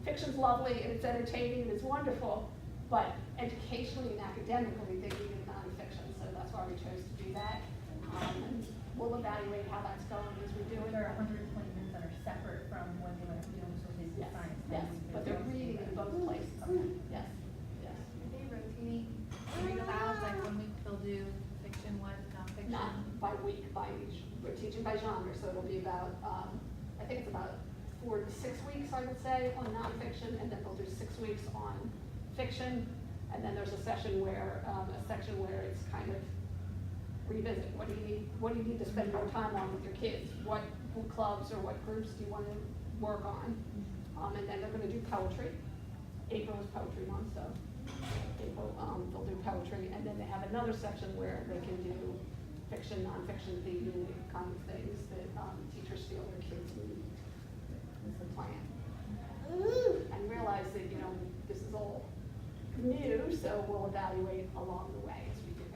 fiction's lovely and it's entertaining and it's wonderful, but educationally and academically, they needed nonfiction, so that's why we chose to do that. And we'll evaluate how that's going as we do it. There are 120 minutes that are separate from when they went to social Yes, science. yes, but they're reading in both places. Yes, yes. Are they rotating read alouds, like 1 week they'll do fiction, one nonfiction? Not by week, we're teaching by genre, so it'll be about, I think it's about 4 to 6 weeks, I would say, on nonfiction, and then they'll do 6 weeks on fiction, and then there's a section where it's kind of revisit, what do you need to spend more time on with your kids? What book clubs or what groups do you want to work on? And then they're gonna do poetry. April is poetry month, so April, they'll do poetry, and then they have another section where they can do fiction, nonfiction, the unique kind of things that teachers feel their kids need. Is the plan. And realize that, this is all new, so we'll evaluate along the way as we do it.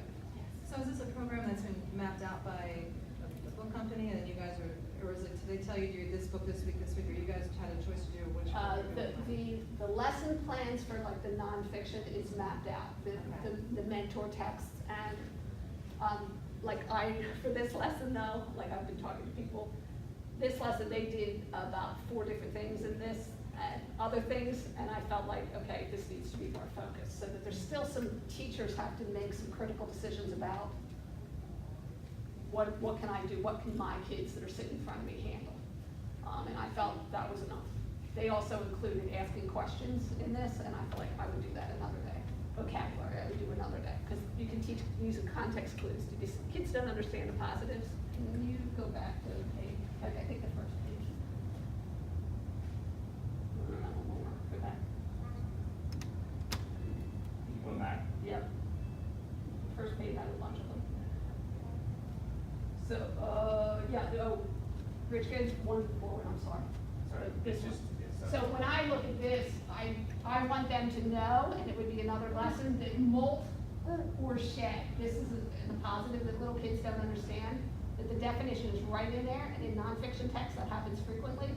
So is this a program that's been mapped out by a book company, and then you guys are, or is it, do they tell you do this book this week, or you guys had a choice to do which book? The lesson plans for like the nonfiction is mapped out, the mentor texts, and for this lesson though, like I've been talking to people, this lesson they did about 4 different things in this and other things, and I felt like, okay, this needs to be more focused, so that there's still some teachers have to make some critical decisions about what can I do, what can my kids that are sitting in front of me handle, and I felt that was enough. They also included asking questions in this, and I feel like I would do that another day. Vocabulary, I would do another day, because you can teach using context clues. Kids don't understand the positives. Can you go back to page, okay, I think the first page. No, more, go back. Going back. Yep. First page, I had a bunch of them. So, rich kids, 1 forward, I'm sorry. Sorry, This it's one. just, So when I look at this, I want them to know, and it would be another lesson, that molt or shed, this is a positive that little kids don't understand, that the definition is right in there, and in nonfiction text, that happens frequently.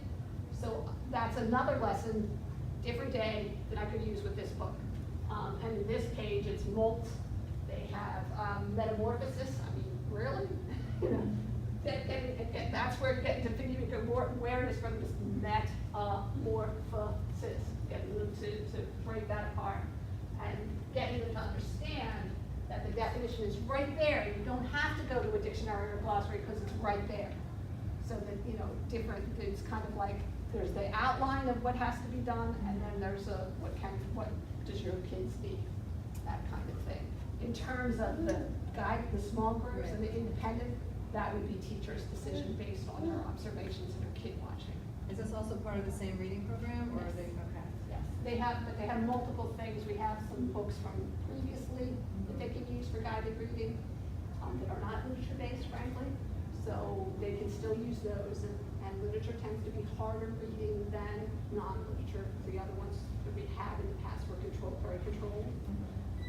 So that's another lesson, different day, that I could use with this book. And in this page, it's molt, they have metamorphosis, I mean, really? That's where getting to figure more awareness from this metamorphosis, getting them to break that apart, and getting them to understand that the definition is right there. You don't have to go to a dictionary or a glossary because it's right there. So that, it's kind of like, there's the outline of what has to be done, and then there's what does your kids need, that kind of thing. In terms of the small groups and the independent, that would be teachers' decision based on their observations and their kid watching. Is this also part of the same reading program, or are they, okay? Yes, they have multiple things. We have some books from previously that they can use for guided reading, that are not literature-based, frankly. So they can still use those, and literature tends to be harder reading than non-literature. The other ones that we have in the past were very controlled.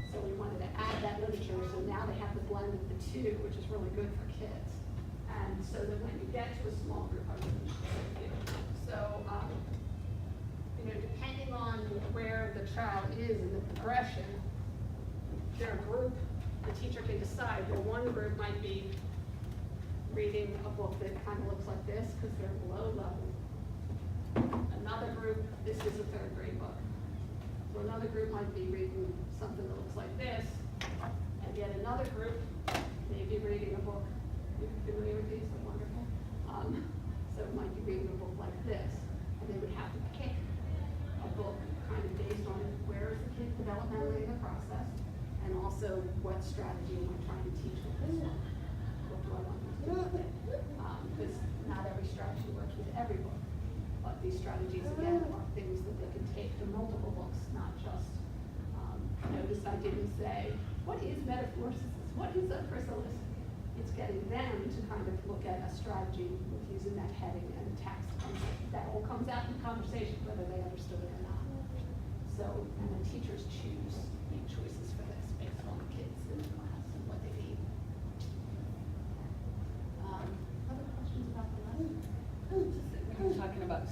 So we wanted to add that literature, so now they have the blend of the two, which is really good for kids. And so that when you get to a small group, I really should you. So, depending on where the child is in the progression, their group, the teacher can decide. Well, one group might be reading a book that kind of looks like this because they're below level. Another group, this is a 3rd grade book. So another group might be reading something that looks like this, and yet another group may be reading a book. You're familiar with these? They're wonderful. So it might be reading a book like this, and they would have to pick a book kind of based on where is the kid developmentally in the process, and also what strategy am I trying to teach with this one? What do I want them to do with it? Because not every strategy works with every book, but these strategies again are things that they can take to multiple books, not just. Notice I didn't say, what is metamorphosis? What is a chrysalis? It's getting them to kind of look at a strategy with using that heading and the text. And that all comes out in the conversation, whether they understood it or not. So, and the teachers choose choices for this.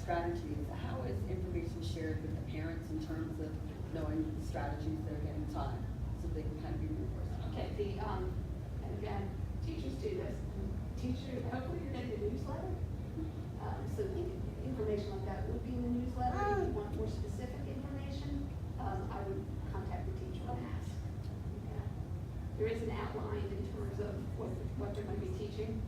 strategies, how is information shared with the parents in terms of knowing the strategies they're getting taught, so they can kind of be reinforced? Okay, and again, teachers do this. Hopefully you're getting a newsletter. So information like that would be in the newsletter. If you want more specific information, I would contact the teacher and ask. Okay. There is an outline in terms of what they're going to be teaching.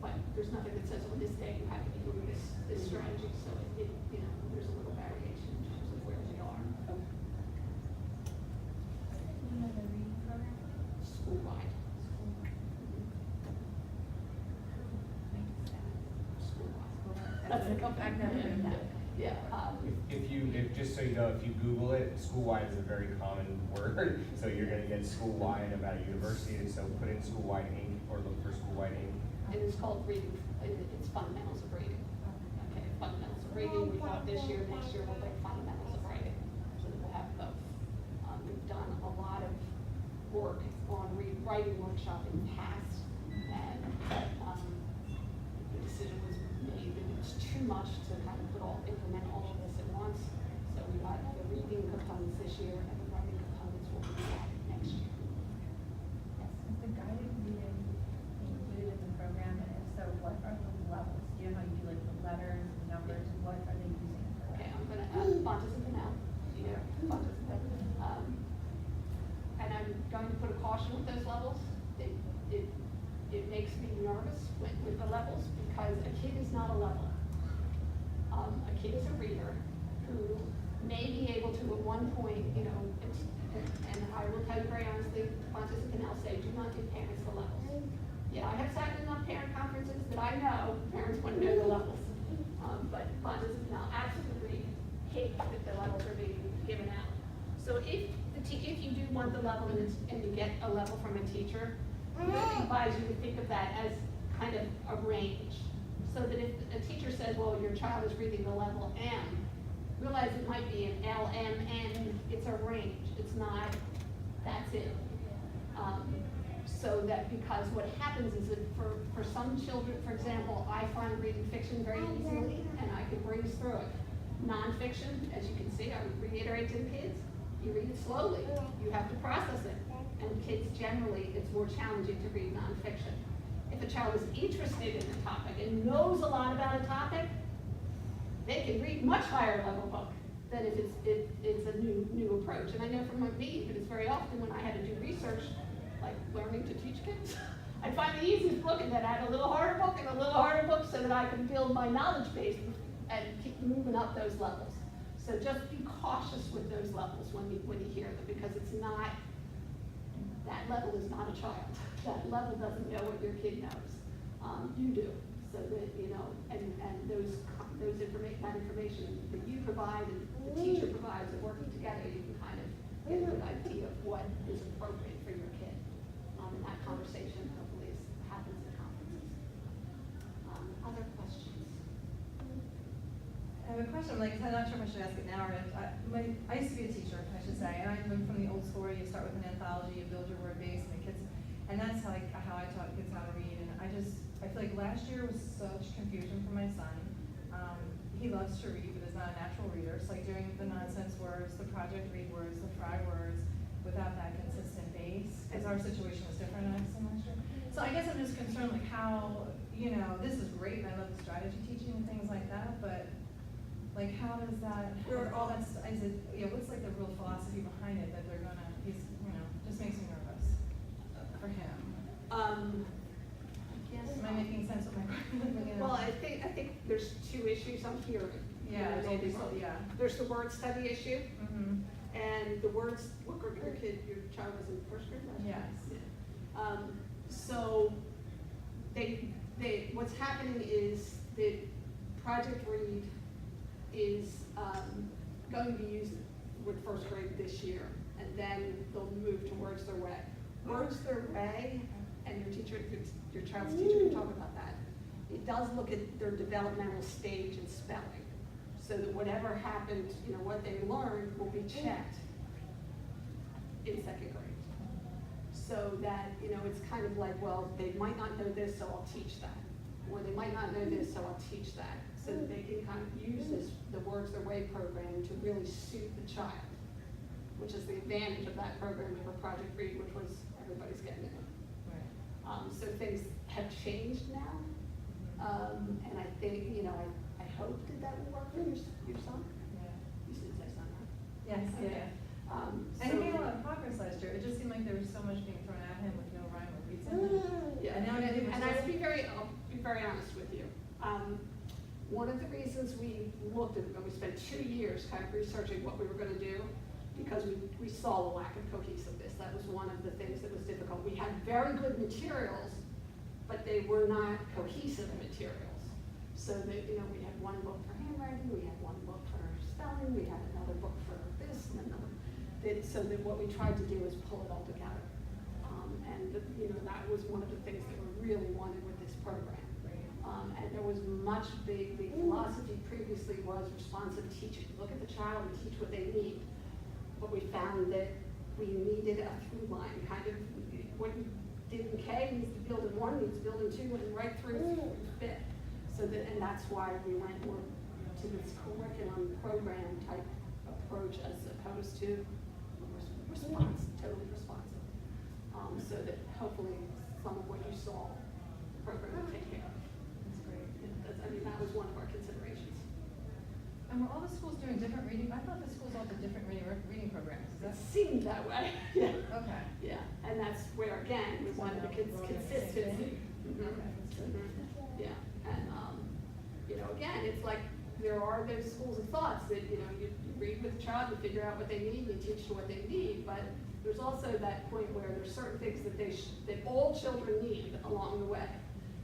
But there's nothing that says on this day you have to be doing this strategy. So there's a little variation in terms of where we are. You know the reading program? Schoolwide. That's the company. I've never heard of that. Yeah. Just so you know, if you Google it, schoolwide is a very common word. So you're gonna get schoolwide about a university, and so put in Schoolwide Inc. or look for Schoolwide Inc. And it's called reading, it's fundamentals of reading. Okay, fundamentals of reading, we thought this year, next year we'll take fundamentals of writing, so that we'll have both. We've done a lot of work on writing workshop in the past, and the decision was made that it's too much to kind of implement all of this at once. So we got the reading components this year, and the writing components will be added next year. Yes, is the guided reading included in the program, and if so, what are the levels? Do you know how you do like the letters, the numbers, and what are they using it for? Okay, I'm gonna, Fontes and Canal, Fontes and Canal. And I'm going to put a caution with those levels. It makes me nervous with the levels, because a kid is not a leveler. A kid is a reader who may be able to at one point, and I will tell you very honestly, Fontes and Canal say, do not give parents the levels. Yeah, I have sat in on parent conferences that I know parents want to know the levels. But Fontes and Canal absolutely hate that the levels are being given out. So if you do want the level and you get a level from a teacher, I would advise you to think of that as kind of a range. So that if a teacher says, well, your child is reading the level M, realize it might be an L, M, N, it's a range. It's not, that's it. So that, because what happens is that for some children, for example, I find reading fiction very easily and I can breeze through it. Nonfiction, as you can see, I would reiterate to the kids, you read it slowly. You have to process it. And kids generally, it's more challenging to read nonfiction. If a child is interested in a topic and knows a lot about a topic, they can read much higher level book than if it's a new approach. And I know from me, but it's very often when I had to do research, like learning to teach kids, I find the easiest book and then add a little harder book and a little harder book so that I can build my knowledge base and keep moving up those levels. So just be cautious with those levels when you hear them, because it's not, that level is not a child. That level doesn't know what your kid knows. You do. So that, and that information that you provide and the teacher provides, and working together, you can kind of get a good idea of what is appropriate for your kid. And that conversation hopefully happens at conferences. Other questions? I have a question, I'm not sure if I should ask it now or if, I used to be a teacher, I should say, and I went from the old school where you start with an anthology, you build your word base, and the kids, and that's how I taught kids how to read, and I feel like last year was such confusion for my son. He loves to read, but is not a natural reader, so like doing the nonsense words, the project read words, the try words, without that consistent base, because our situation was different next semester. So I guess I'm just concerned, like how, this is great, and I love the strategy teaching and things like that, but like, how does that, all that, what's like the real philosophy behind it that they're gonna, just makes me nervous for him. Am I making sense with my question? Well, I think there's two issues I'm hearing. Yeah, There's the word study issue, Mm-hmm. and the words, what grade your child was in first grade last year? Yes. So what's happening is that Project Read is going to be used with first grade this year, and then they'll move to Words Their Way. Words Their Way, and your child's teacher can talk about that. It does look at their developmental stage and spelling, so that whatever happened, what they learned will be checked in second grade. So that, it's kind of like, well, they might not know this, so I'll teach that. Or they might not know this, so I'll teach that. so that they can kind of use the Words Their Way program to really suit the child, which is the advantage of that program over Project Read, which was everybody's getting it. So things have changed now, and I think, I hope that will work for your son. You should say son, right? Yes, Okay. And he made a lot of progress last year. It just seemed like there was so much being thrown at him with no rhyme or reason. Yeah, And now it was and I'll just- be very honest with you. One of the reasons we looked at, we spent 2 years kind of researching what we were gonna do, because we saw the lack of cohesiveness. That was one of the things that was difficult. We had very good materials, but they were not cohesive materials. So that, we had one book for handwriting, we had one book for spelling, we had another book for this and another. So that what we tried to do is pull it all together. That was one of the things that we really wanted with this program. And there was the philosophy previously was responsive teaching. Look at the child and teach what they need. But we found that we needed a through line, kind of what you did in K needs to build in 1, needs to build in 2, and right through fit. And that's why we went more to this curriculum program type approach as opposed to totally responsive. So that hopefully some of what you saw, the program will take care of. That's great. That was one of our considerations. And were all the schools doing different reading? I thought the schools all did different reading programs. Is It that? seemed that way, yeah. Okay. Yeah, and that's where, again, we wanted the So now we're all doing the same consistency. thing? Mhm. Okay, that's good. Mhm. Yeah, and, again, it's like, there are those schools of thoughts that, you read with the child, you figure out what they need, you teach them what they need, but there's also that point where there's certain things that that all children need along the way.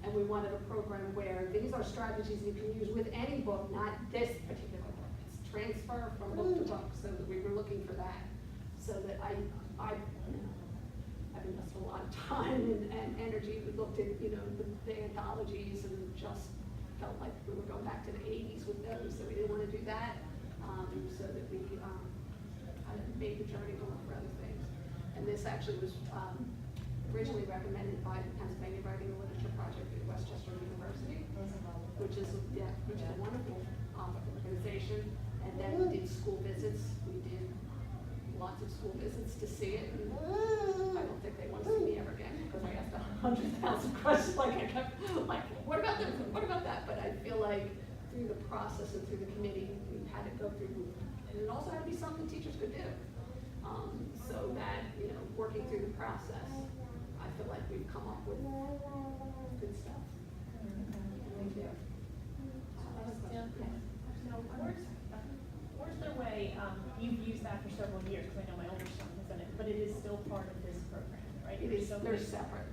And we wanted a program where these are strategies you can use with any book, not this particular book. It's transfer from book to book, so that we were looking for that. So that I've invested a lot of time and energy. We looked at, the anthologies and just felt like we were going back to the 80s with those, so we didn't want to do that. So that we kind of made the journey to look for other things. And this actually was originally recommended by the Pennsylvania Writing and Literature Project at Westchester University, which is a wonderful organization. And then we did school visits. We did lots of school visits to see it. And I don't think they want to see me ever again because I asked 100,000 questions. Like I kept what about this? What about that? But I feel like through the process and through the committee, we had to go through, and it also had to be something teachers could do. So that, working through the process, I feel like we've come up with good stuff. Thank you. No, Words Their Way, you've used that for several years, because I know my older son has done it, but it is still part of this program, right? It is, So they're we- separate.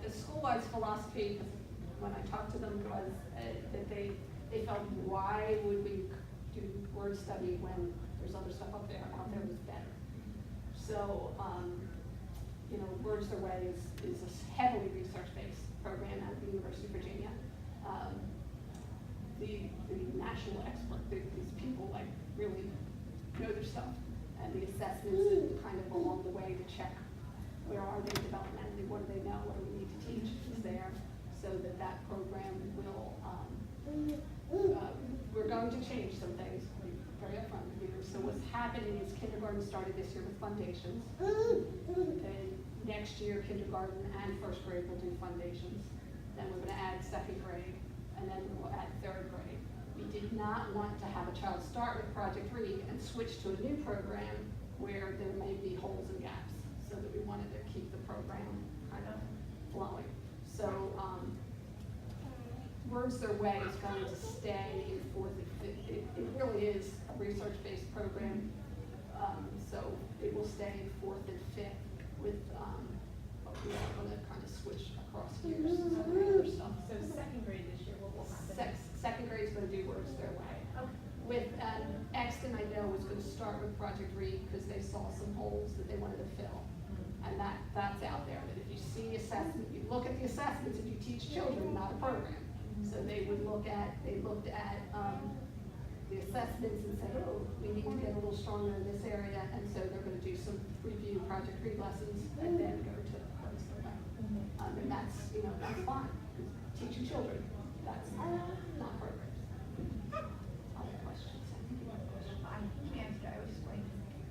The Schoolwide's philosophy, when I talked to them, was that they felt, why would we do word study when there's other stuff out there was better? So, Words Their Way is a heavily research-based program at the University of Virginia. The national expert, these people really know their stuff, and the assessments and kind of along the way to check where are they developmentally, what do they know, what do we need to teach is there, so that program will, we're going to change some things, very upfront with you. So what's happening is kindergarten started this year with Fundations. And next year, kindergarten and first grade will do Fundations. Then we're gonna add second grade, and then we'll add third grade. We did not want to have a child start with Project Read and switch to a new program where there may be holes and gaps, so that we wanted to keep the program kind of flowing. So, Words Their Way is going to stay in 4th and 5th. It really is a research-based program, so it will stay in 4th and 5th with, but we are going to kind of switch across years and some other stuff. So second grade this year, what will happen? Second grade is going to do Words Their Way. Okay. With Exton, I know was going to start with Project Read because they saw some holes that they wanted to fill. And that's out there, that if you see assessment, you look at the assessments and you teach children, not a program. So they looked at the assessments and said, oh, we need to get a little stronger in this area, and so they're gonna do some review Project Read lessons and then go to Words Their Way. And that's fine, teaching children, that's not programs. Other questions? I think you answered, I was just going,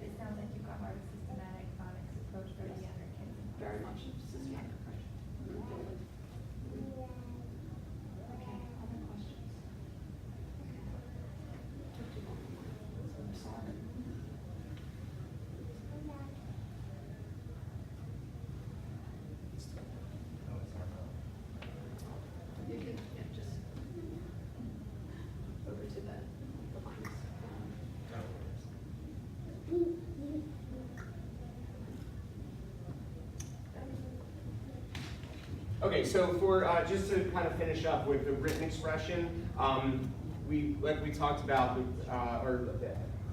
it sounds like you've got more of a systematic phonics approach for the younger kids. Very much systematic approach. Okay, other questions? Took too long. I'm sorry. You can, yeah, just over to the lines. Okay, so for, just to kind of finish up with the written expression, like we talked about, or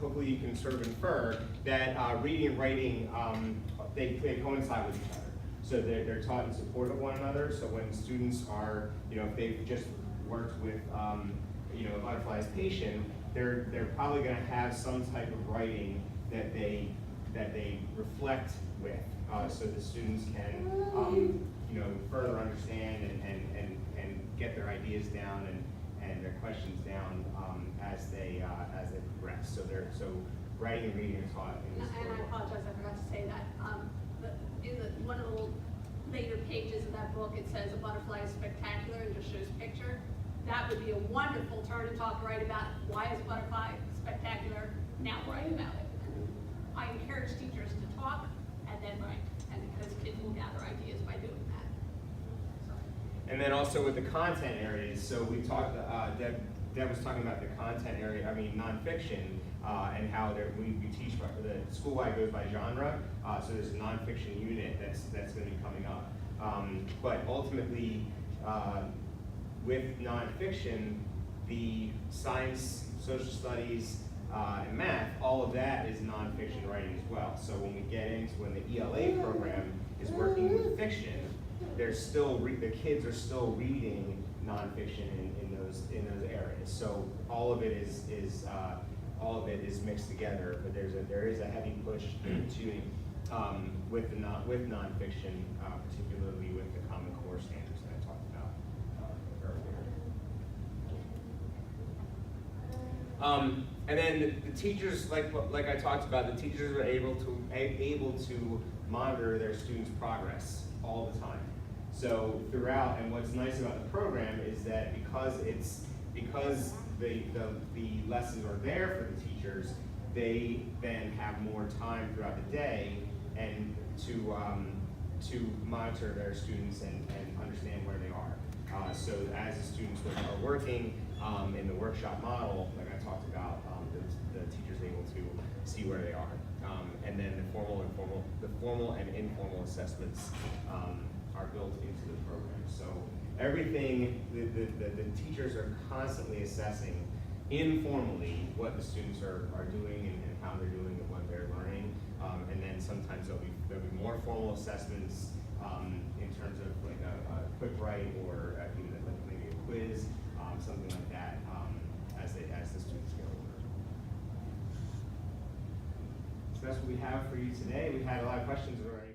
hopefully you can sort of infer that reading and writing, they coincide with each other. So they're taught in support of one another. So when students are, if they've just worked with, a butterfly's patient, they're probably going to have some type of writing that they reflect with, so the students can, further understand and get their ideas down and their questions down as they progress. So writing and reading are taught in this And I apologize, I forgot to say that. In one of the later pages of that book, it says a butterfly is spectacular and just shows picture. That would be a wonderful turn to talk, write about why is a butterfly spectacular, now write about it. And I encourage teachers to talk and then write, and because kids will gather ideas by doing that. And then also with the content areas, so we talked, Deb was talking about the content area, nonfiction, and how we teach, the Schoolwide goes by genre, so there's a nonfiction unit that's going to be coming up. But ultimately, with nonfiction, the science, social studies, and math, all of that is nonfiction writing as well. So when we get into when the ELA program is working with fiction, the kids are still reading nonfiction in those areas. So all of it is mixed together. But there is a heavy push to with nonfiction, particularly with the Common Core standards that I talked about earlier. And then the teachers, like I talked about, the teachers are able to monitor their students' progress all the time. So throughout, and what's nice about the program is that because the lessons are there for the teachers, they then have more time throughout the day and to monitor their students and understand where they are. So as the students are working in the workshop model, like I talked about, the teacher's able to see where they are. And then the formal and informal assessments are built into the program. So everything, the teachers are constantly assessing informally what the students are doing and how they're doing and what they're learning. And then sometimes there'll be more formal assessments in terms of like a quick write or even like maybe a quiz, something like that, as the students get older. So that's what we have for you today. We had a lot of questions already.